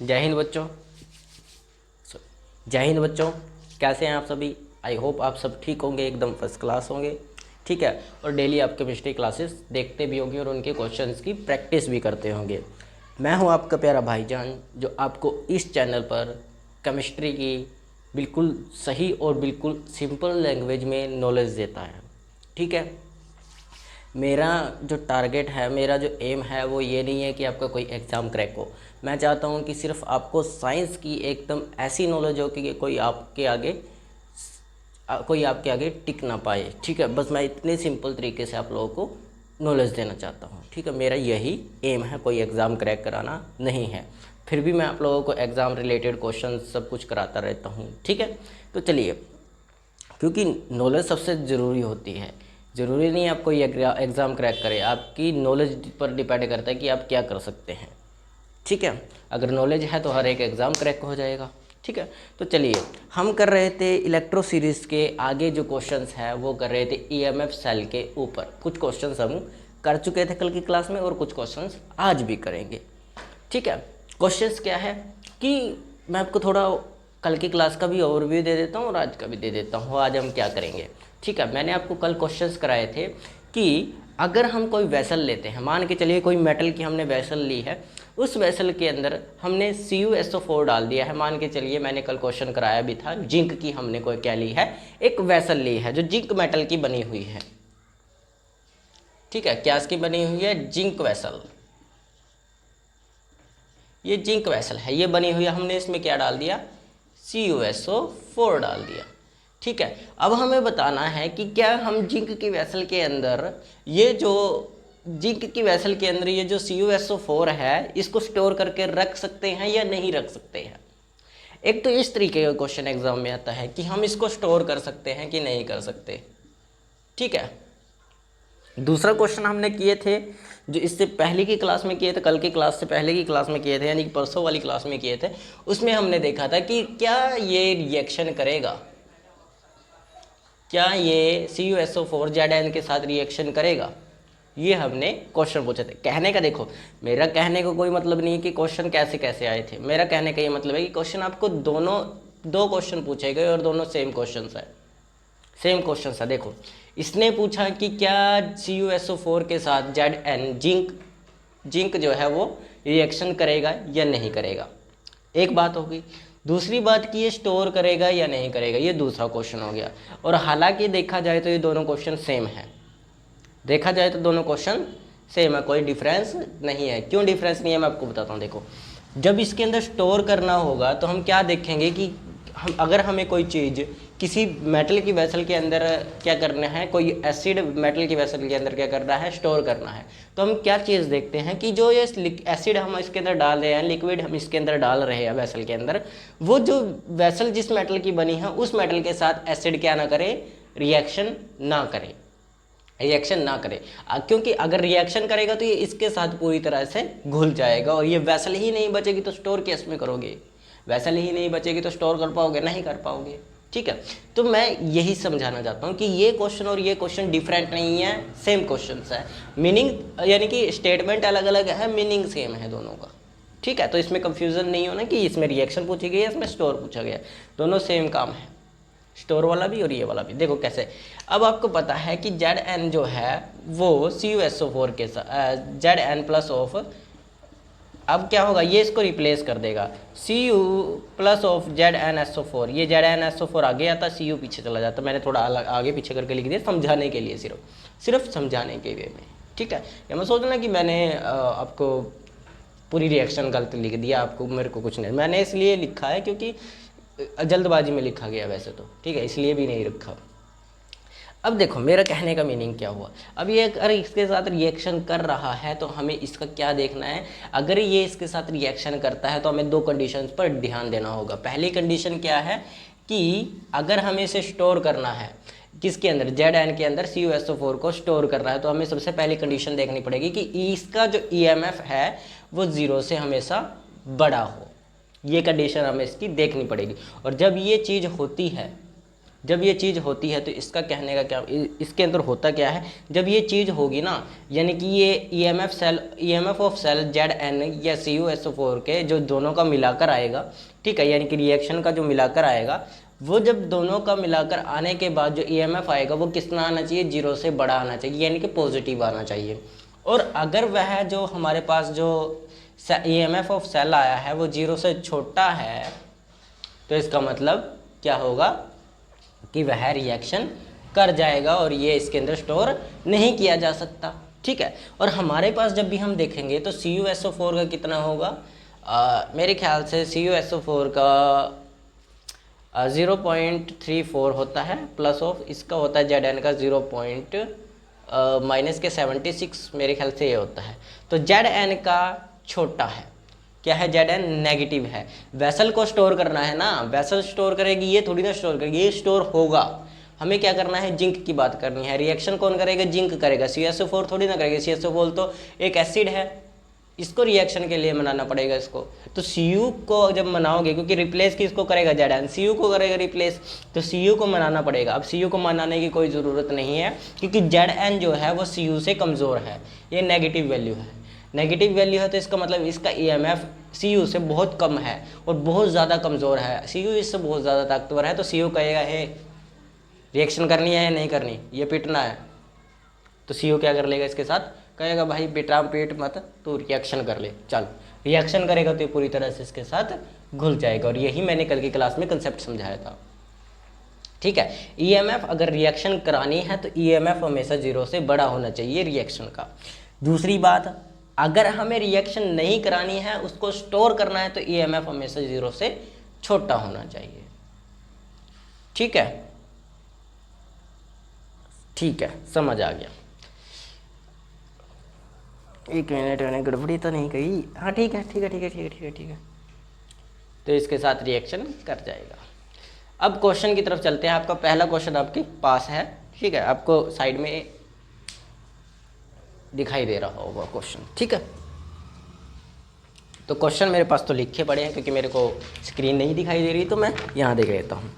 जय हिंद बच्चों। जय हिंद बच्चों, कैसे हैं आप सभी? आई होप आप सब ठीक होंगे, एकदम फर्स्ट क्लास होंगे। ठीक है, और डेली आप केमिस्ट्री क्लासेस देखते भी होंगे और उनके क्वेश्चंस की प्रैक्टिस भी करते होंगे। मैं हूं आपका प्यारा भाईजान, जो आपको इस चैनल पर केमिस्ट्री की बिल्कुल सही और बिल्कुल सिंपल लैंग्वेज में नॉलेज देता है। ठीक है, मेरा जो टारगेट है, मेरा जो एम है वो ये नहीं है कि आपका कोई एग्ज़ाम क्रैक हो। मैं चाहता हूँ कि सिर्फ आपको साइंस की एकदम ऐसी नॉलेज हो कि कोई आपके आगे टिक ना पाए। ठीक है, बस मैं इतने सिंपल तरीके से आप लोगों को नॉलेज देना चाहता हूँ। ठीक है, मेरा यही एम है, कोई एग्ज़ाम क्रैक कराना नहीं है। फिर भी मैं आप लोगों को एग्ज़ाम रिलेटेड क्वेश्चन सब कुछ कराता रहता हूँ। ठीक है, तो चलिए, क्योंकि नॉलेज सबसे ज़रूरी होती है। ज़रूरी नहीं आप कोई एग्ज़ाम क्रैक करें, आपकी नॉलेज पर डिपेंड करता है कि आप क्या कर सकते हैं। ठीक है, अगर नॉलेज है तो हर एक एग्ज़ाम क्रैक हो जाएगा। ठीक है, तो चलिए, हम कर रहे थे इलेक्ट्रो सीरीज़ के आगे जो क्वेश्चंस है वो कर रहे थे ईएमएफ सेल के ऊपर। कुछ क्वेश्चंस हम कर चुके थे कल की क्लास में और कुछ क्वेश्चंस आज भी करेंगे। ठीक है, क्वेश्चंस क्या है कि मैं आपको थोड़ा कल की क्लास का भी ओवरव्यू दे देता हूँ और आज का भी दे देता हूँ। आज हम क्या करेंगे? ठीक है, मैंने आपको कल क्वेश्चंस कराए थे कि अगर हम कोई वेसल लेते हैं, मान के चलिए कोई मेटल की हमने वेसल ली है, उस वेसल के अंदर हमने CuSO4 डाल दिया है। मान के चलिए, मैंने कल क्वेश्चन कराया भी था, जिंक की हमने कोई क्या ली है, एक वेसल ली है जो जिंक मेटल की बनी हुई है। ठीक है, क्या इसकी बनी हुई है? Zinc vessel. ये जिंक वेसल है, ये बनी हुई है। हमने इसमें क्या डाल दिया? CuSO4 डाल दिया। ठीक है, अब हमें बताना है कि क्या हम जिंक की वेसल के अंदर ये जो CuSO4 है इसको स्टोर करके रख सकते हैं या नहीं रख सकते हैं। एक तो इस तरीके का क्वेश्चन एग्जाम में आता है कि हम इसको स्टोर कर सकते हैं कि नहीं कर सकते। ठीक है, दूसरा क्वेश्चन हमने किए थे जो इससे पहले की क्लास में किए थे, कल की क्लास से पहले की क्लास में किए थे, यानी कि परसों वाली क्लास में किए थे। उसमें हमने देखा था कि क्या ये रिएक्शन करेगा, क्या ये CuSO4 ZN के साथ रिएक्शन करेगा। ये हमने क्वेश्चन पूछे थे। कहने का देखो, मेरा कहने का कोई मतलब नहीं है कि क्वेश्चन कैसे कैसे आए थे। मेरा कहने का ये मतलब है कि क्वेश्चन आपको दो क्वेश्चन पूछे गए और दोनों सेम क्वेश्चन है। सेम क्वेश्चन है। देखो, इसने पूछा कि क्या CuSO4 के साथ ZN जिंक जो है वो रिएक्शन करेगा या नहीं करेगा, एक बात होगी। दूसरी बात कि ये स्टोर करेगा या नहीं करेगा, ये दूसरा क्वेश्चन हो गया। और हालांकि देखा जाए तो ये दोनों क्वेश्चन सेम है। देखा जाए तो दोनों क्वेश्चन सेम है, कोई डिफरेंस नहीं है। क्यों डिफरेंस नहीं है, मैं आपको बताता हूँ। देखो, जब इसके अंदर स्टोर करना होगा तो हम क्या देखेंगे कि अगर हमें कोई चीज़ किसी मेटल की वेसल के अंदर क्या करना है, कोई एसिड मेटल की वेसल के अंदर क्या करना है, स्टोर करना है, तो हम क्या चीज़ देखते हैं कि जो ये एसिड हम इसके अंदर डाल रहे हैं, लिक्विड हम इसके अंदर डाल रहे हैं वेसल के अंदर, वो जो वेसल जिस मेटल की बनी है उस मेटल के साथ एसिड क्या ना करे, रिएक्शन ना करे। क्योंकि अगर रिएक्शन करेगा तो ये इसके साथ पूरी तरह से घुल जाएगा और ये वेसल ही नहीं बचेगी तो स्टोर कैसे में करोगे? वेसल ही नहीं बचेगी तो स्टोर कर पाओगे? नहीं कर पाओगे। ठीक है, तो मैं यही समझाना चाहता हूँ कि ये क्वेश्चन और ये क्वेश्चन डिफरेंट नहीं है, सेम क्वेश्चन है। मीनिंग यानी कि स्टेटमेंट अलग अलग है, मीनिंग सेम है दोनों का। ठीक है, तो इसमें कंफ्यूजन नहीं होना कि इसमें रिएक्शन पूछी गई है, इसमें स्टोर पूछा गया। दोनों सेम काम है, स्टोर वाला भी और ये वाला भी। देखो कैसे, अब आपको पता है कि ZN जो है वो CuSO4 के साथ ZN प्लस ऑफ, अब क्या होगा, ये इसको रिप्लेस कर देगा, Cu प्लस ऑफ ZnSO4। ये ZnSO4 आगे आता, Cu पीछे चला जाता। मैंने थोड़ा अलग आगे पीछे करके लिख दिया समझाने के लिए, सिर्फ समझाने के वे में। ठीक है, या मैं सोचना कि मैंने आपको पूरी रिएक्शन गलत लिख दिया, आपको मेरे को कुछ नहीं, मैंने इसलिए लिखा है क्योंकि जल्दबाजी में लिखा गया वैसे तो। ठीक है, इसलिए भी नहीं रखा। अब देखो, मेरा कहने का मीनिंग क्या हुआ। अब ये अगर इसके साथ रिएक्शन कर रहा है तो हमें इसका क्या देखना है। अगर ये इसके साथ रिएक्शन करता है तो हमें दो कंडीशंस पर ध्यान देना होगा। पहली कंडीशन क्या है कि अगर हमें इसे स्टोर करना है, किसके अंदर, ZN के अंदर CuSO4 को स्टोर कर रहा है, तो हमें सबसे पहली कंडीशन देखनी पड़ेगी कि इसका जो EMF है वो 0 से हमेशा बड़ा हो। ये कंडीशन हमें इसकी देखनी पड़ेगी। और जब ये चीज़ होती है जब ये चीज़ होती है तो इसका कहने का क्या, इसके अंदर होता क्या है, जब ये चीज़ होगी ना, यानी कि ये ईएमएफ ऑफ सेल Zn या CuSO4 के जो दोनों का मिलाकर आएगा, ठीक है, यानी कि रिएक्शन का जो मिलाकर आएगा, वो जब दोनों का मिलाकर आने के बाद जो ईएमएफ आएगा वो कितना आना चाहिए, 0 से बड़ा आना चाहिए, यानी कि पॉजिटिव आना चाहिए। और अगर वह जो हमारे पास जो ईएमएफ ऑफ सेल आया है वो 0 से छोटा है, तो इसका मतलब क्या होगा कि वह रिएक्शन कर जाएगा और ये इसके अंदर स्टोर नहीं किया जा सकता, ठीक है। और हमारे पास जब भी हम देखेंगे तो CuSO4 का कितना होगा, मेरे ख्याल से CuSO4 का 0.34 होता है, प्लस ऑफ इसका होता है Zn का 0. -76 मेरे ख्याल से ये होता है। तो Zn का छोटा है, क्या है, Zn नेगेटिव है। वेसल को स्टोर करना है ना, वेसल स्टोर करेगी, ये थोड़ी ना स्टोर करेगी, ये स्टोर होगा। हमें क्या करना है, जिंक की बात करनी है। रिएक्शन कौन करेगा, जिंक करेगा, CuSO4 थोड़ी ना करेगा। CuSO4 तो एक एसिड है, इसको रिएक्शन के लिए बनाना पड़ेगा इसको। तो Cu को जब बनाओगे, क्योंकि रिप्लेस किसको करेगा, Zn, Cu को करेगा रिप्लेस, तो Cu को मनाना पड़ेगा। अब Cu को मनाने की कोई ज़रूरत नहीं है, क्योंकि Zn जो है वो Cu से कमज़ोर है, ये नेगेटिव वैल्यू है। नेगेटिव वैल्यू है तो इसका मतलब इसका ईएमएफ Cu से बहुत कम है और बहुत ज़्यादा कमज़ोर है। Cu इससे बहुत ज़्यादा ताकतवर है, तो Cu कहेगा हे रिएक्शन करनी है या नहीं करनी, ये पीटना है, तो Cu क्या कर लेगा, इसके साथ कहेगा भाई बेटा पेट मत, तू रिएक्शन कर ले, चल। रिएक्शन करेगा तो ये पूरी तरह से इसके साथ घुल जाएगा। और यही मैंने कल की क्लास में कंसेप्ट समझाया था, ठीक है। ईएमएफ अगर रिएक्शन करानी है तो ईएमएफ हमेशा 0 से बड़ा होना चाहिए रिएक्शन का। दूसरी बात, अगर हमें रिएक्शन नहीं करानी है, उसको स्टोर करना है, तो ईएमएफ हमेशा 0 से छोटा होना चाहिए, ठीक है, ठीक है, समझ आ गया। एक मिनट, मैंने गड़बड़ी तो नहीं कही, हाँ ठीक है, ठीक है, ठीक है, ठीक है, ठीक है, ठीक है। तो इसके साथ रिएक्शन कर जाएगा। अब क्वेश्चन की तरफ चलते हैं। आपका पहला क्वेश्चन आपके पास है, ठीक है, आपको साइड में दिखाई दे रहा होगा क्वेश्चन, ठीक है। तो क्वेश्चन मेरे पास तो लिखे पड़े हैं, क्योंकि मेरे को स्क्रीन नहीं दिखाई दे रही, तो मैं यहाँ देख लेता हूँ।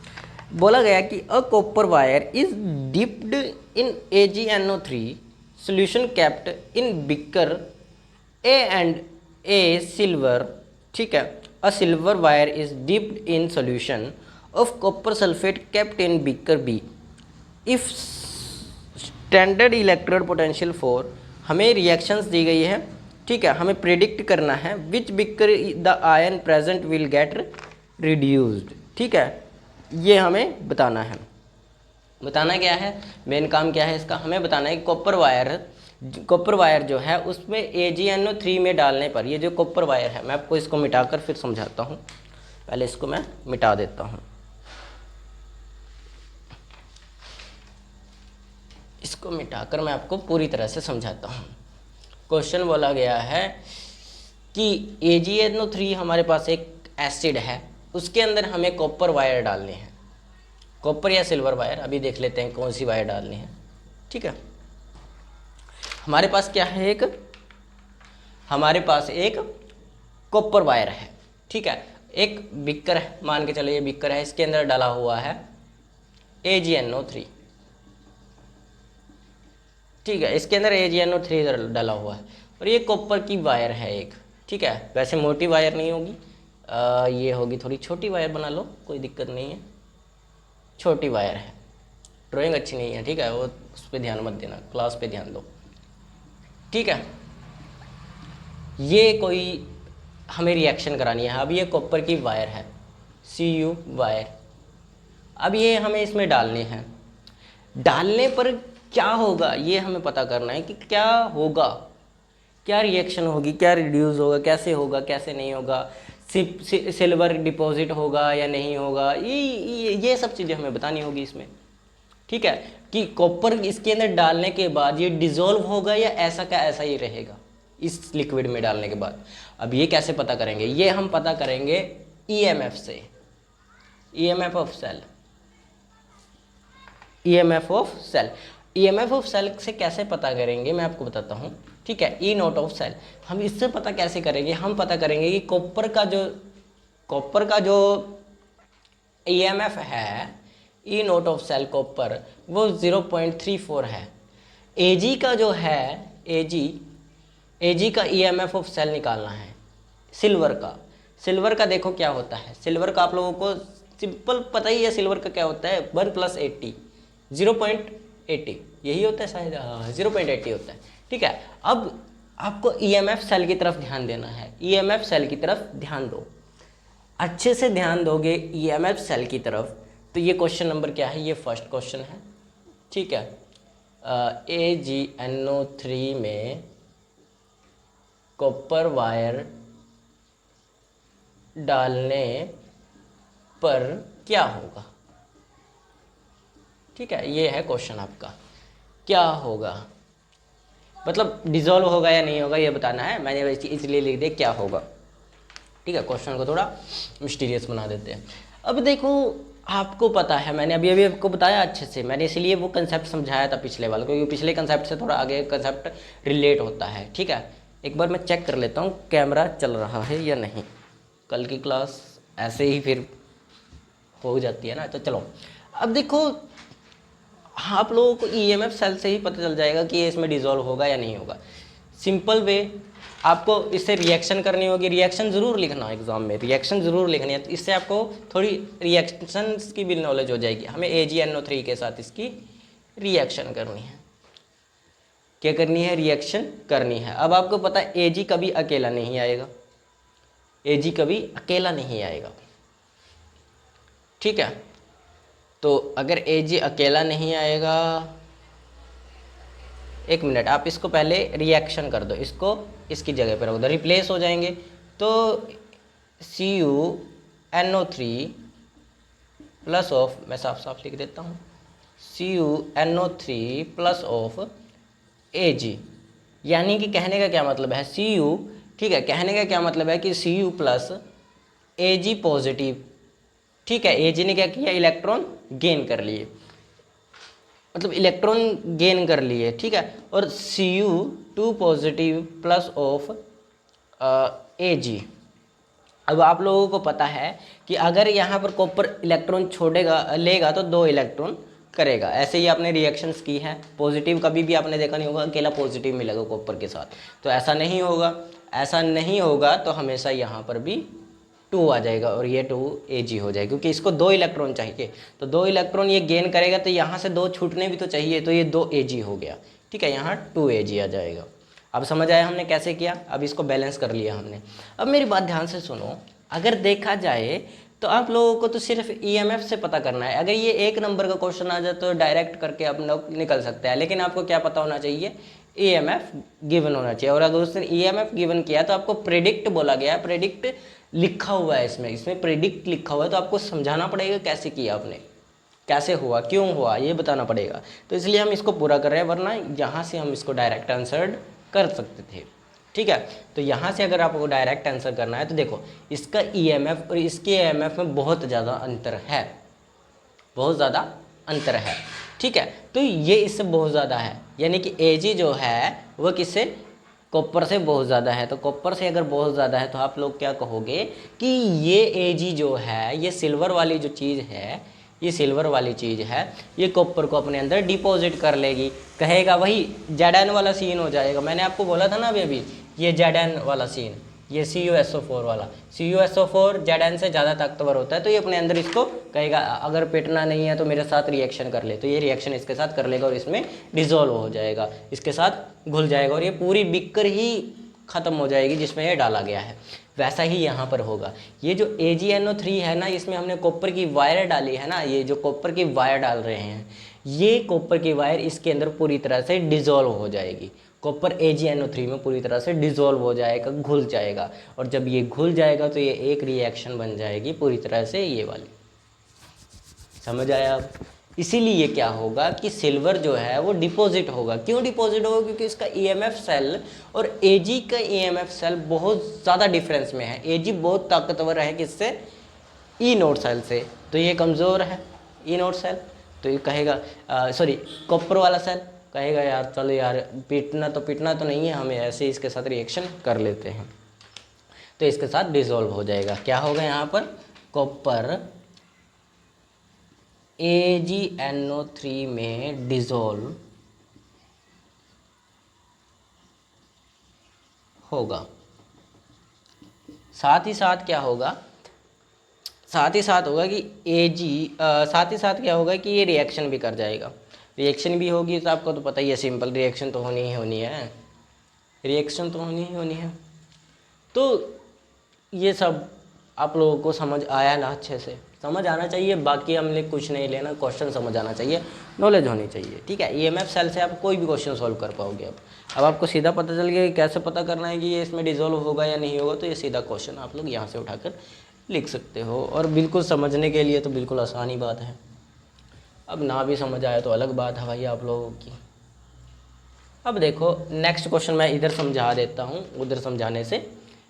बोला गया कि a copper wire is dipped in AgNO3 solution kept in beaker A and A silver, ठीक है, a silver wire is dipped in solution of copper sulfate kept in beaker B if standard electrode potential for, हमें reactions दी गई है, ठीक है, हमें predict करना है विच beaker the ion present will get reduced, ठीक है, ये हमें बताना है। बताना क्या है, मेन काम क्या है इसका, हमें बताना है कि कॉपर वायर जो है उसमें AgNO3 में डालने पर, ये जो कॉपर वायर है, मैं आपको इसको मिटाकर फिर समझाता हूँ। पहले इसको मैं मिटा देता हूँ, इसको मिटाकर मैं आपको पूरी तरह से समझाता हूँ। क्वेश्चन बोला गया है कि AgNO3 हमारे पास एक एसिड है, उसके अंदर हमें कॉपर वायर डालनी है, कॉपर या सिल्वर वायर, अभी देख लेते हैं कौन सी वायर डालनी है, ठीक है। हमारे पास क्या है, हमारे पास एक कॉपर वायर है, ठीक है, एक बिकर है, मान के चलो ये बिकर है, इसके अंदर डाला हुआ है AgNO3, ठीक है, इसके अंदर AgNO3 डाला हुआ है, और ये कॉपर की वायर है एक, ठीक है। वैसे मोटी वायर नहीं होगी, ये होगी थोड़ी छोटी वायर, बना लो, कोई दिक्कत नहीं है, छोटी वायर है। ड्राइंग अच्छी नहीं है, ठीक है, वो उस पर ध्यान मत देना, क्लास पे ध्यान दो, ठीक है। ये कोई हमें रिएक्शन करानी है। अब ये कॉपर की वायर है, Cu वायर, अब ये हमें इसमें डालनी है। डालने पर क्या होगा ये हमें पता करना है कि क्या होगा, क्या रिएक्शन होगी, क्या रिड्यूस होगा, कैसे होगा, कैसे नहीं होगा, सिल्वर डिपॉजिट होगा या नहीं होगा, ये सब चीज़ें हमें बतानी होगी इसमें, ठीक है। कि कॉपर इसके अंदर डालने के बाद ये डिज़ोल्व होगा या ऐसा का ऐसा ही रहेगा इस लिक्विड में डालने के बाद। अब ये कैसे पता करेंगे, ये हम पता करेंगे ईएमएफ से, EMF of cell, EMF of cell. EMF of cell से कैसे पता करेंगे मैं आपको बताता हूँ, ठीक है। ई नोट ऑफ सेल हम इससे पता कैसे करेंगे, हम पता करेंगे कि कॉपर का जो ईएमएफ है, E naught of cell copper वो 0.34 है। एजी का जो है एजी का ईएमएफ ऑफ सेल निकालना है सिल्वर का देखो क्या होता है। सिल्वर का आप लोगों को सिंपल पता ही है, सिल्वर का क्या होता है 1 + 80 0.80 यही होता है शायद, 0.80 होता है। ठीक है, अब आपको ईएमएफ सेल की तरफ ध्यान देना है। ईएमएफ सेल की तरफ ध्यान दो, अच्छे से ध्यान दोगे ईएमएफ सेल की तरफ। तो ये क्वेश्चन नंबर क्या है, ये फर्स्ट क्वेश्चन है। ठीक है, AgNO3 में कॉपर वायर डालने पर क्या होगा। ठीक है, ये है क्वेश्चन आपका, क्या होगा मतलब डिजोल्व होगा या नहीं होगा ये बताना है। मैंने इसलिए लिख दिया क्या होगा। ठीक है, क्वेश्चन को थोड़ा मिस्टीरियस बना देते हैं। अब देखो आपको पता है, मैंने अभी आपको बताया अच्छे से, मैंने इसलिए वो कंसेप्ट समझाया था पिछले वाला, क्योंकि पिछले कंसेप्ट से थोड़ा आगे कंसेप्ट रिलेट होता है। ठीक है, एक बार मैं चेक कर लेता हूँ कैमरा चल रहा है या नहीं। कल की क्लास ऐसे ही फिर हो जाती है ना। तो चलो अब देखो, आप लोगों को ईएमएफ सेल से ही पता चल जाएगा कि ये इसमें डिजोल्व होगा या नहीं होगा। सिंपल वे, आपको इससे रिएक्शन करनी होगी। रिएक्शन ज़रूर लिखना है एग्जाम में, रिएक्शन ज़रूर लिखनी है। तो इससे आपको थोड़ी रिएक्शंस की भी नॉलेज हो जाएगी। हमें AgNO3 के साथ इसकी रिएक्शन करनी है। क्या करनी है, रिएक्शन करनी है। अब आपको पता है Ag कभी अकेला नहीं आएगा, Ag कभी अकेला नहीं आएगा। ठीक है, तो अगर Ag अकेला नहीं आएगा, एक मिनट आप इसको पहले रिएक्शन कर दो, इसको इसकी जगह पर रख दो, रिप्लेस हो जाएंगे। तो CuNO3 प्लस ऑफ, मैं साफ साफ लिख देता हूँ, CuNO3 प्लस ऑफ Ag, यानी कि कहने का क्या मतलब है Cu, ठीक है, कहने का क्या मतलब है कि Cu प्लस Ag पॉजिटिव। ठीक है, Ag ने क्या किया, इलेक्ट्रॉन गेन कर लिए, मतलब इलेक्ट्रॉन गेन कर लिए। ठीक है, और Cu2 positive plus of Ag। अब आप लोगों को पता है कि अगर यहाँ पर कॉपर इलेक्ट्रॉन छोड़ेगा लेगा तो 2 इलेक्ट्रॉन करेगा। ऐसे ही आपने रिएक्शंस की है। पॉजिटिव कभी भी आपने देखा नहीं होगा अकेला पॉजिटिव मिलेगा कॉपर के साथ, तो ऐसा नहीं होगा। ऐसा नहीं होगा तो हमेशा यहाँ पर भी 2 आ जाएगा और ये 2 Ag हो जाएगा, क्योंकि इसको 2 इलेक्ट्रॉन चाहिए। तो 2 इलेक्ट्रॉन ये गेन करेगा तो यहाँ से 2 छूटने भी तो चाहिए, तो ये 2 Ag हो गया। ठीक है, यहाँ 2 Ag आ जाएगा। अब समझ आया हमने कैसे किया। अब इसको बैलेंस कर लिया हमने। अब मेरी बात ध्यान से सुनो, अगर देखा जाए तो आप लोगों को तो सिर्फ ईएमएफ से पता करना है। अगर ये 1 नंबर का क्वेश्चन आ जाए तो डायरेक्ट करके आप लोग निकल सकते हैं, लेकिन आपको क्या पता होना चाहिए, ईएमएफ गिवन होना चाहिए। और अगर उसने ईएमएफ गिवन किया तो आपको प्रेडिक्ट बोला गया, प्रेडिक्ट लिखा हुआ है इसमें प्रेडिक्ट लिखा हुआ है, तो आपको समझाना पड़ेगा कैसे किया आपने, कैसे हुआ, क्यों हुआ, ये बताना पड़ेगा। तो इसलिए हम इसको पूरा कर रहे हैं, वरना यहाँ से हम इसको डायरेक्ट आंसर कर सकते थे। ठीक है, तो यहाँ से अगर आपको डायरेक्ट आंसर करना है तो देखो इसका ईएमएफ और इसके ईएमएफ में बहुत ज़्यादा अंतर है, बहुत ज़्यादा अंतर है। ठीक है, तो ये इससे बहुत ज़्यादा है, यानी कि Ag जो है वो किससे, कॉपर से बहुत ज़्यादा है। तो कॉपर से अगर बहुत ज़्यादा है तो आप लोग क्या कहोगे कि ये Ag जो है, ये सिल्वर वाली जो चीज़ है, ये सिल्वर वाली चीज़ है, ये कॉपर को अपने अंदर डिपॉजिट कर लेगी। कहेगा वही Zn वाला सीन हो जाएगा। मैंने आपको बोला था ना अभी ये Zn वाला सीन, ये CuSO4 वाला, CuSO4 Zn से ज़्यादा ताकतवर होता है। तो ये अपने अंदर इसको कहेगा अगर पेटना नहीं है तो मेरे साथ रिएक्शन कर ले, तो ये रिएक्शन इसके साथ कर लेगा और इसमें डिजोल्व हो जाएगा, इसके साथ घुल जाएगा और ये पूरी बिककर ही ख़त्म हो जाएगी जिसमें ये डाला गया है। वैसा ही यहाँ पर होगा। ये जो AgNO3 है ना, इसमें हमने कॉपर की वायर डाली है ना, ये जो कॉपर की वायर डाल रहे हैं, ये कॉपर की वायर इसके अंदर पूरी तरह से डिजोल्व हो जाएगी। कॉपर AgNO3 में पूरी तरह से डिजोल्व हो जाएगा, घुल जाएगा। और जब ये घुल जाएगा तो ये एक रिएक्शन बन जाएगी पूरी तरह से ये वाली। समझ आया आप? इसीलिए क्या होगा कि सिल्वर जो है वो डिपॉजिट होगा। क्यों डिपॉजिट होगा? क्योंकि इसका EMF सेल और Ag का EMF सेल बहुत ज़्यादा डिफरेंस में है। Ag बहुत ताकतवर है किससे, ई नोट सेल से, तो ये कमज़ोर है ई नोट सेल। तो ये कहेगा सॉरी कॉपर वाला सेल कहेगा यार चलो यार पीटना तो नहीं है, हमें ऐसे इसके साथ रिएक्शन कर लेते हैं, तो इसके साथ डिसॉल्व हो जाएगा। क्या होगा यहाँ पर, कॉपर AgNO3 में डिजोल्व होगा। साथ ही साथ क्या होगा, साथ ही साथ होगा कि साथ ही साथ क्या होगा कि ये रिएक्शन भी कर जाएगा। रिएक्शन भी होगी तो आपको तो पता ही है, सिंपल रिएक्शन तो होनी ही होनी है, रिएक्शन तो होनी ही होनी है। तो ये सब आप लोगों को समझ आया ना, अच्छे से समझ आना चाहिए। बाकी हमने कुछ नहीं लेना, क्वेश्चन समझ आना चाहिए, नॉलेज होनी चाहिए, ठीक है। ईएमएफ सेल से आप कोई भी क्वेश्चन सॉल्व कर पाओगे। अब आपको सीधा पता चल गया कि कैसे पता करना है कि ये इसमें डिजोल्व होगा या नहीं होगा, तो ये सीधा क्वेश्चन आप लोग यहाँ से उठाकर लिख सकते हो। और बिल्कुल समझने के लिए तो बिल्कुल आसानी बात है। अब ना भी समझ आया तो अलग बात है भाई आप लोगों की। अब देखो नेक्स्ट क्वेश्चन मैं इधर समझा देता हूँ उधर समझाने से,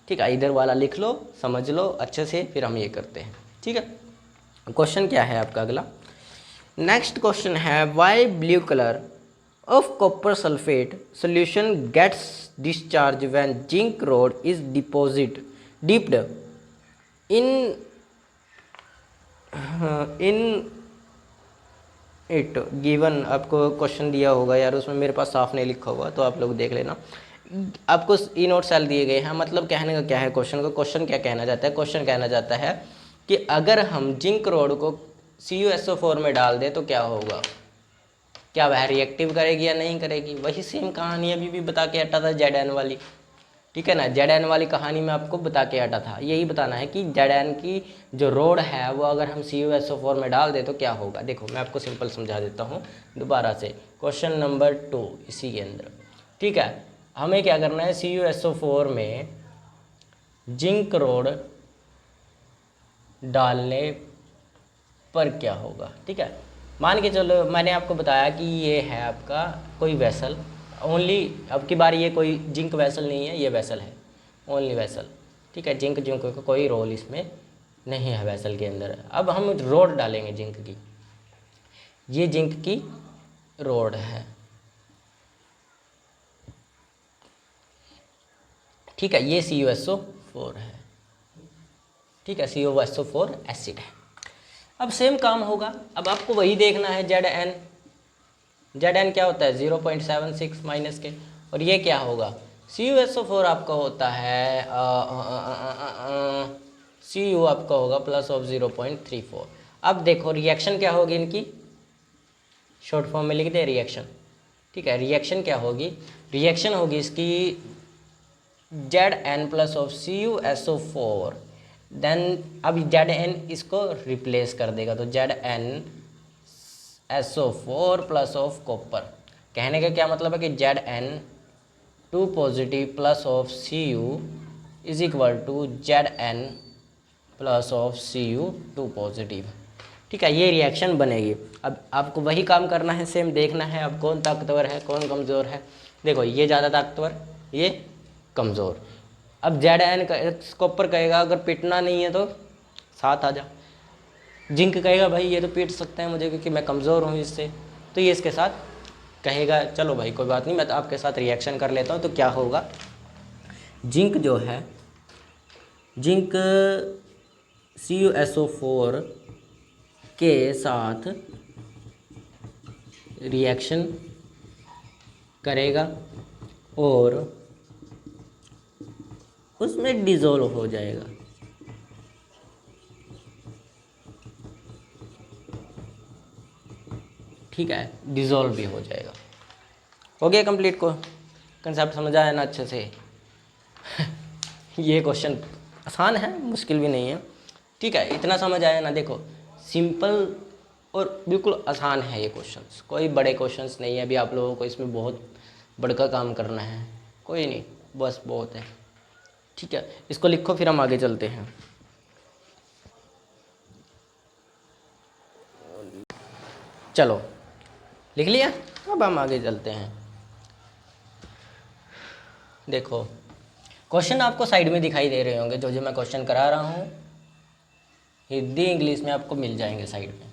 ठीक है। इधर वाला लिख लो, समझ लो अच्छे से, फिर हम ये करते हैं, ठीक है। क्वेश्चन क्या है आपका अगला, नेक्स्ट क्वेश्चन है why blue colour of copper sulphate solution gets discharge when zinc rod is deposit dipped in in it given. आपको क्वेश्चन दिया होगा यार, उसमें मेरे पास साफ नहीं लिखा हुआ, तो आप लोग देख लेना। आपको ई नोट सेल दिए गए हैं, मतलब कहने का क्या है क्वेश्चन को, क्वेश्चन क्या कहना चाहता है, क्वेश्चन कहना चाहता है कि अगर हम जिंक रोड को CuSO4 में डाल दें तो क्या होगा, क्या वह रिएक्टिव करेगी या नहीं करेगी। वही सेम कहानी अभी भी बता के हटा था ZN वाली, ठीक है ना। ZN वाली कहानी में आपको बता के हटा था, यही बताना है कि ZN की जो रोड है वो अगर हम CuSO4 में डाल दें तो क्या होगा। देखो मैं आपको सिंपल समझा देता हूँ दोबारा से, क्वेश्चन नंबर 2 इसी के अंदर, ठीक है। हमें क्या करना है, CuSO4 में जिंक रोड डालने पर क्या होगा, ठीक है। मान के चलो मैंने आपको बताया कि ये है आपका कोई वेसल, ओनली अब की बार ये कोई जिंक वेसल नहीं है, ये वेसल है, ओनली वेसल, ठीक है। जिंक जिंक का कोई रोल इसमें नहीं है वेसल के अंदर। अब हम रोड डालेंगे जिंक की, ये जिंक की रोड है, ठीक है। ये CuSO4 है, ठीक है, CuSO4 एसिड है। अब सेम काम होगा, अब आपको वही देखना है ZN। ZN क्या होता है 0.76 माइनस के, और ये क्या होगा CuSO4 आपका होता है Cu आपका होगा प्लस ऑफ 0.34। अब देखो रिएक्शन क्या होगी इनकी, शॉर्ट फॉर्म में लिख दे रिएक्शन, ठीक है। रिएक्शन क्या होगी, रिएक्शन होगी इसकी ZN plus of CuSO4, then अब ZN इसको रिप्लेस कर देगा, तो ZnSO4 प्लस ऑफ कॉपर। कहने का क्या मतलब है कि Zn2 positive plus of Cu is equal to Zn plus of Cu2 positive, ठीक है। ये रिएक्शन बनेगी। अब आपको वही काम करना है, सेम देखना है अब कौन ताकतवर है कौन कमज़ोर है। देखो ये ज़्यादा ताकतवर, ये कमज़ोर। अब ZN कॉपर कहेगा अगर पिटना नहीं है तो साथ आ जा, जिंक कहेगा भाई ये तो पीट सकते हैं मुझे क्योंकि मैं कमज़ोर हूँ इससे, तो ये इसके साथ कहेगा चलो भाई कोई बात नहीं मैं तो आपके साथ रिएक्शन कर लेता हूँ। तो क्या होगा, जिंक जो है, जिंक CuSO4 के साथ रिएक्शन करेगा और उसमें डिज़ोल्व हो जाएगा, ठीक है, डिज़ोल्व भी हो जाएगा। हो गया कंप्लीट को कंसेप्ट समझ आया ना अच्छे से। ये क्वेश्चन आसान है, मुश्किल भी नहीं है, ठीक है। इतना समझ आया ना, देखो सिंपल और बिल्कुल आसान है ये क्वेश्चंस, कोई बड़े क्वेश्चंस नहीं है। अभी आप लोगों को इसमें बहुत बड़का काम करना है, कोई नहीं, बस बहुत है, ठीक है। इसको लिखो फिर हम आगे चलते हैं। चलो लिख लिया, अब हम आगे चलते हैं। देखो क्वेश्चन आपको साइड में दिखाई दे रहे होंगे, जो जो मैं क्वेश्चन करा रहा हूँ हिंदी इंग्लिश में आपको मिल जाएंगे साइड में,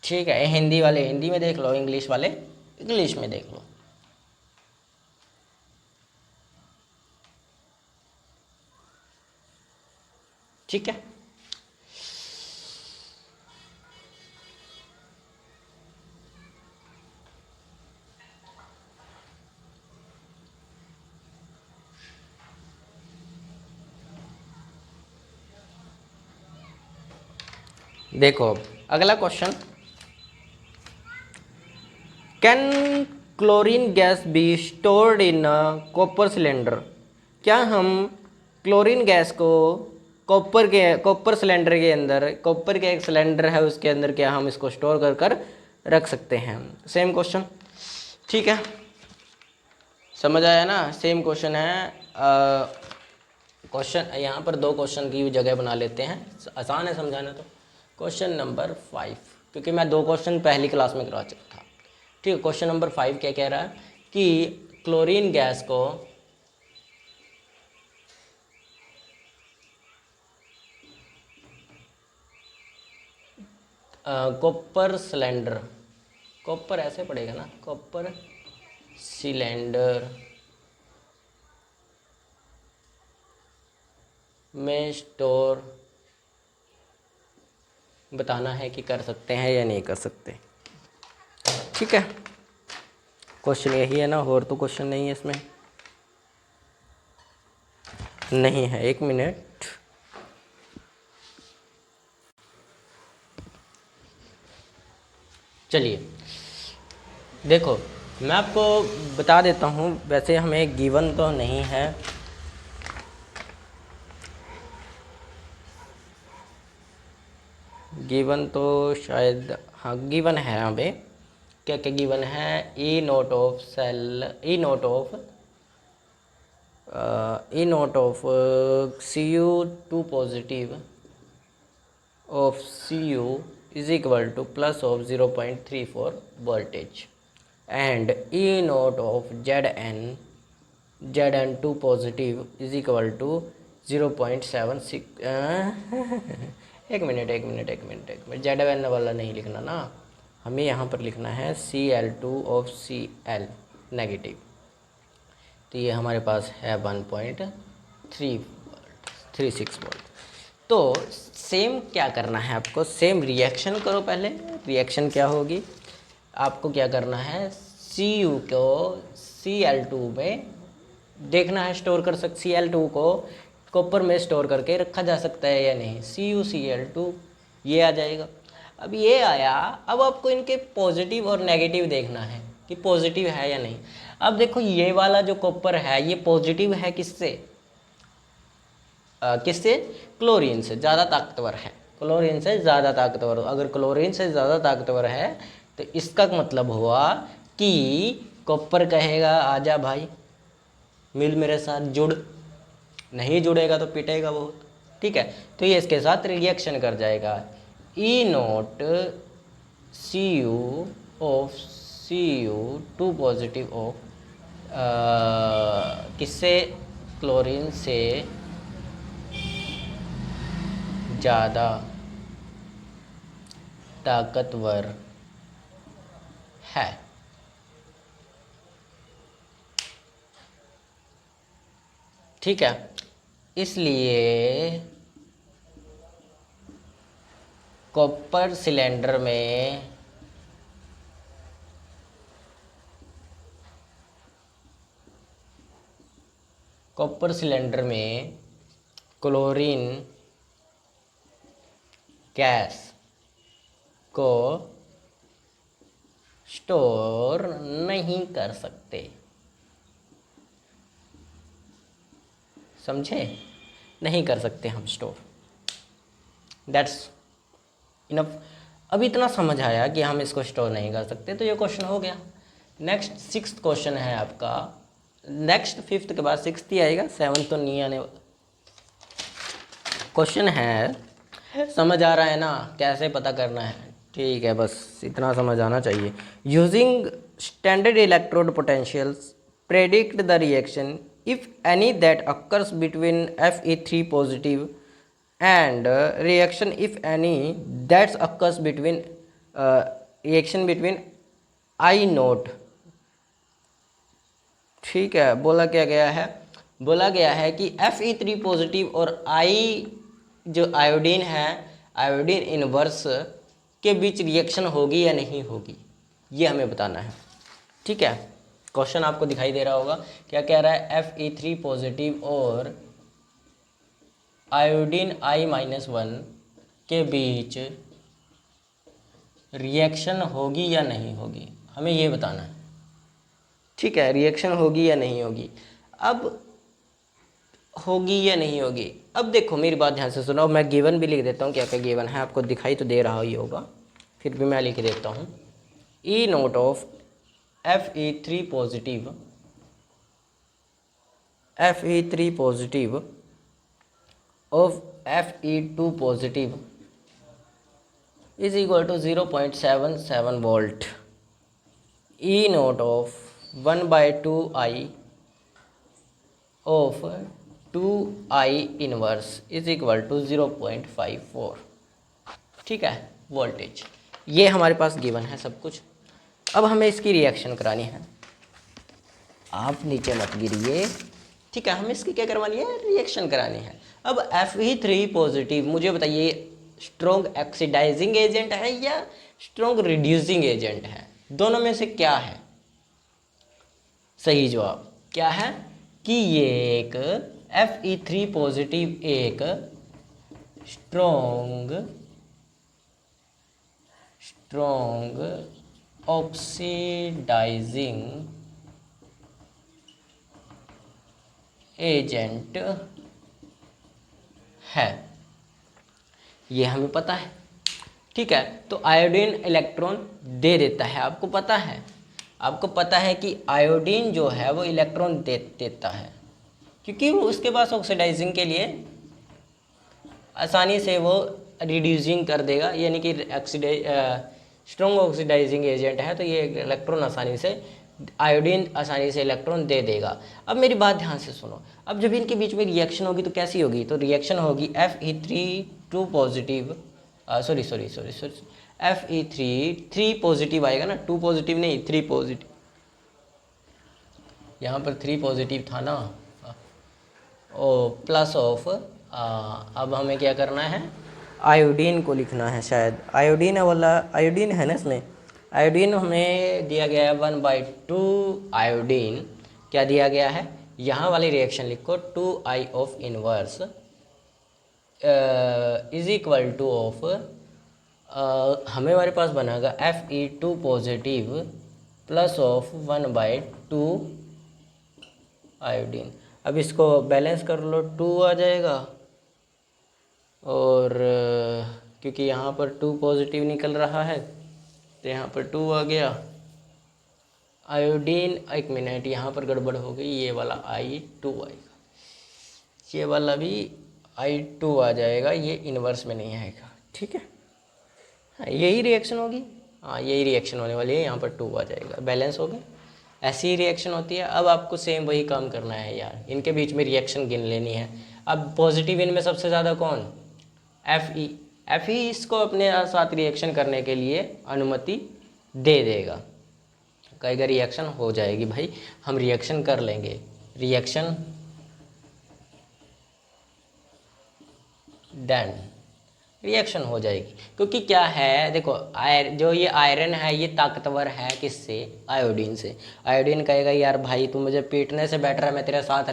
ठीक है। हिंदी वाले हिंदी में देख लो, इंग्लिश वाले इंग्लिश में देख लो, ठीक है। देखो अब अगला question, can chlorine gas be stored in a copper cylinder? क्या हम क्लोरीन गैस को कॉपर सिलेंडर के अंदर, कॉपर के एक सिलेंडर है उसके अंदर, क्या हम इसको स्टोर कर कर रख सकते हैं? सेम क्वेश्चन, ठीक है, समझ आया ना? सेम क्वेश्चन है। क्वेश्चन यहाँ पर दो क्वेश्चन की जगह बना लेते हैं, आसान है समझाना। तो क्वेश्चन नंबर 5, क्योंकि मैं दो क्वेश्चन पहली क्लास में करवा चुका था। ठीक है, क्वेश्चन नंबर 5 क्या कह रहा है कि क्लोरीन गैस को कॉपर सिलेंडर, कॉपर ऐसे पड़ेगा ना, कॉपर सिलेंडर में स्टोर बताना है कि कर सकते हैं या नहीं कर सकते। ठीक है, क्वेश्चन यही है ना, और तो क्वेश्चन नहीं है इसमें, नहीं है। एक मिनट, चलिए देखो मैं आपको बता देता हूँ। वैसे हमें गिवन तो नहीं है, गिवन तो शायद, हाँ गिवन है हमें। क्या क्या गिवन है? E naught of cell, E naught of Cu2 positive of Cu is equal to plus of 0.34 voltage, and E naught of Zn2 positive is equal to 0.76 एक मिनट, Zn वाला नहीं लिखना ना, हमें यहाँ पर लिखना है Cl2 of Cl नेगेटिव। तो ये हमारे पास है 1.36 वोल्ट। तो सेम क्या करना है आपको, सेम रिएक्शन करो पहले। रिएक्शन क्या होगी, आपको क्या करना है, Cu को Cl2 में देखना है, स्टोर कर सकते, Cl2 को कॉपर में स्टोर करके रखा जा सकता है या नहीं। CuCl2 ये आ जाएगा। अब ये आया, अब आपको इनके पॉजिटिव और नेगेटिव देखना है कि पॉजिटिव है या नहीं। अब देखो ये वाला जो कॉपर है ये पॉजिटिव है किससे, किससे? क्लोरीन से, ज़्यादा ताकतवर है, क्लोरीन से ज़्यादा ताकतवर। अगर क्लोरीन से ज़्यादा ताकतवर है तो इसका मतलब हुआ कि कॉपर कहेगा आजा भाई मिल मेरे साथ, जुड़, नहीं जुड़ेगा तो पिटेगा बहुत। ठीक है, तो ये इसके साथ रिएक्शन कर जाएगा। E naught Cu of Cu2 positive of किससे, क्लोरीन से ज़्यादा ताकतवर है। ठीक है, इसलिए कॉपर सिलेंडर में क्लोरीन गैस को स्टोर नहीं कर सकते। समझे? नहीं कर सकते हम स्टोर, दैट्स इनफ। अब इतना समझ आया कि हम इसको स्टोर नहीं कर सकते, तो ये क्वेश्चन हो गया। नेक्स्ट 6th क्वेश्चन है आपका, नेक्स्ट 5th के बाद 6th ही आएगा, 7th तो नहीं आने वाला। क्वेश्चन है, समझ आ रहा है ना कैसे पता करना है? ठीक है, बस इतना समझ आना चाहिए। Using standard electrode potentials predict the reaction if any that occurs between Fe3 positive and reaction if any that occurs between reaction between I naught। ठीक है, बोला क्या गया है, बोला गया है कि Fe3 पॉजिटिव और I जो आयोडीन है, आयोडीन इनवर्स के बीच रिएक्शन होगी या नहीं होगी, ये हमें बताना है। ठीक है, क्वेश्चन आपको दिखाई दे रहा होगा, क्या कह रहा है, Fe3 पॉजिटिव और आयोडीन I-1 के बीच रिएक्शन होगी या नहीं होगी, हमें ये बताना है। ठीक है, रिएक्शन होगी या नहीं होगी। अब होगी या नहीं होगी, अब देखो मेरी बात ध्यान से सुनो, मैं गिवन भी लिख देता हूँ, क्या क्या गिवन है आपको दिखाई तो दे रहा ही होगा, फिर भी मैं लिख देता हूँ। E naught of Fe3 positive, Fe3 positive of Fe2 positive is equal to 0.77 volt. E naught of 1/2I of 2I inverse is equal to 0.54। ठीक है, वोल्टेज ये हमारे पास गिवन है सब कुछ। अब हमें इसकी रिएक्शन करानी है, आप नीचे मत गिरिए। ठीक है, हमें इसकी क्या करवानी है, रिएक्शन करानी है। अब Fe3 पॉजिटिव मुझे बताइए स्ट्रॉन्ग ऑक्सीडाइजिंग एजेंट है या स्ट्रॉन्ग रिड्यूसिंग एजेंट है, दोनों में से क्या है सही जवाब, क्या है कि ये एक Fe3 पॉजिटिव एक स्ट्रॉन्ग ऑक्सीडाइजिंग एजेंट है, ये हमें पता है। ठीक है, तो आयोडीन इलेक्ट्रॉन दे देता है, आपको पता है, आपको पता है कि आयोडीन जो है वो इलेक्ट्रॉन देता है, क्योंकि वो उसके पास ऑक्सीडाइजिंग के लिए आसानी से वो रिड्यूसिंग कर देगा, यानी कि स्ट्रॉन्ग ऑक्सीडाइजिंग एजेंट है, तो ये इलेक्ट्रॉन आसानी से, आयोडीन आसानी से इलेक्ट्रॉन दे देगा। अब मेरी बात ध्यान से सुनो, अब जब इनके बीच में रिएक्शन होगी तो कैसी होगी, तो रिएक्शन होगी Fe3 positive, sorry Fe3 positive आएगा ना, 2 पॉजिटिव नहीं 3 पॉजिटिव, यहाँ पर 3 पॉजिटिव था ना, ओ प्लस ऑफ, अब हमें क्या करना है, आयोडीन को लिखना है, शायद आयोडीन वाला, आयोडीन है ना इसमें, आयोडीन हमें दिया गया है 1/2 आयोडीन, क्या दिया गया है, यहाँ वाली रिएक्शन लिखो 2I of inverse is equal two of, हमें हमारे पास बनेगा Fe2 positive plus of 1/2 iodine. अब इसको बैलेंस कर लो, 2 आ जाएगा, और क्योंकि यहाँ पर 2 पॉजिटिव निकल रहा है तो यहाँ पर 2 आ गया। आयोडीन, एक मिनट यहाँ पर गड़बड़ हो गई, ये वाला I2 आएगा, ये वाला भी I2 आ जाएगा, ये इन्वर्स में नहीं आएगा। ठीक है, हाँ यही रिएक्शन होगी, हाँ यही रिएक्शन होने वाली है, यहाँ पर 2 आ जाएगा, बैलेंस हो गया, ऐसी ही रिएक्शन होती है। अब आपको सेम वही काम करना है यार, इनके बीच में रिएक्शन गिन लेनी है। अब पॉजिटिव इनमें सबसे ज़्यादा कौन, Fe इसको अपने साथ रिएक्शन करने के लिए अनुमति दे देगा, कहेगा रिएक्शन हो जाएगी भाई, हम रिएक्शन कर लेंगे, रिएक्शन डन, रिएक्शन हो जाएगी। क्योंकि क्या है देखो, जो ये आयरन है ये ताकतवर है किससे, आयोडीन से। आयोडीन कहेगा यार भाई तू मुझे पीटने से बेटर है मैं तेरे साथ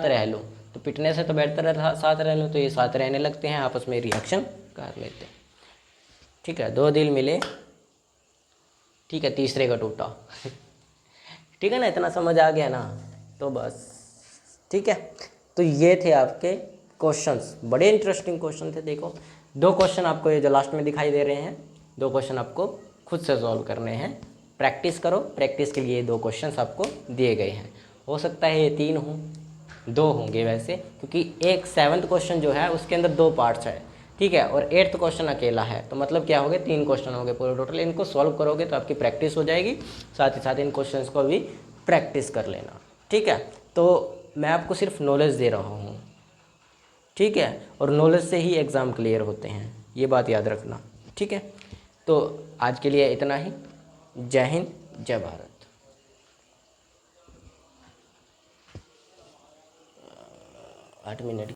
रह लूँ, तो पीटने से तो बेहतर साथ रह लूँ, तो ये साथ रहने लगते हैं, आपस में रिएक्शन कर लेते हैं। ठीक है, 2 दिल मिले, ठीक है, तीसरे का टूटा। ठीक है ना, इतना समझ आ गया ना, तो बस ठीक है। तो ये थे आपके क्वेश्चंस, बड़े इंटरेस्टिंग क्वेश्चन थे। देखो 2 क्वेश्चन आपको ये जो लास्ट में दिखाई दे रहे हैं, 2 क्वेश्चन आपको खुद से सॉल्व करने हैं, प्रैक्टिस करो, प्रैक्टिस के लिए 2 क्वेश्चंस आपको दिए गए हैं, हो सकता है ये 3 हों, 2 होंगे वैसे, क्योंकि एक 7th क्वेश्चन जो है उसके अंदर 2 पार्ट्स है, ठीक है, और 8th क्वेश्चन अकेला है, तो मतलब क्या हो गए, 3 क्वेश्चन हो गए पूरे टोटल। इनको सॉल्व करोगे तो आपकी प्रैक्टिस हो जाएगी, साथ ही साथ इन क्वेश्चंस को भी प्रैक्टिस कर लेना। ठीक है, तो मैं आपको सिर्फ नॉलेज दे रहा हूँ, ठीक है, और नॉलेज से ही एग्ज़ाम क्लियर होते हैं, ये बात याद रखना। ठीक है, तो आज के लिए इतना ही। जय हिंद, जय भारत। 8 मिनट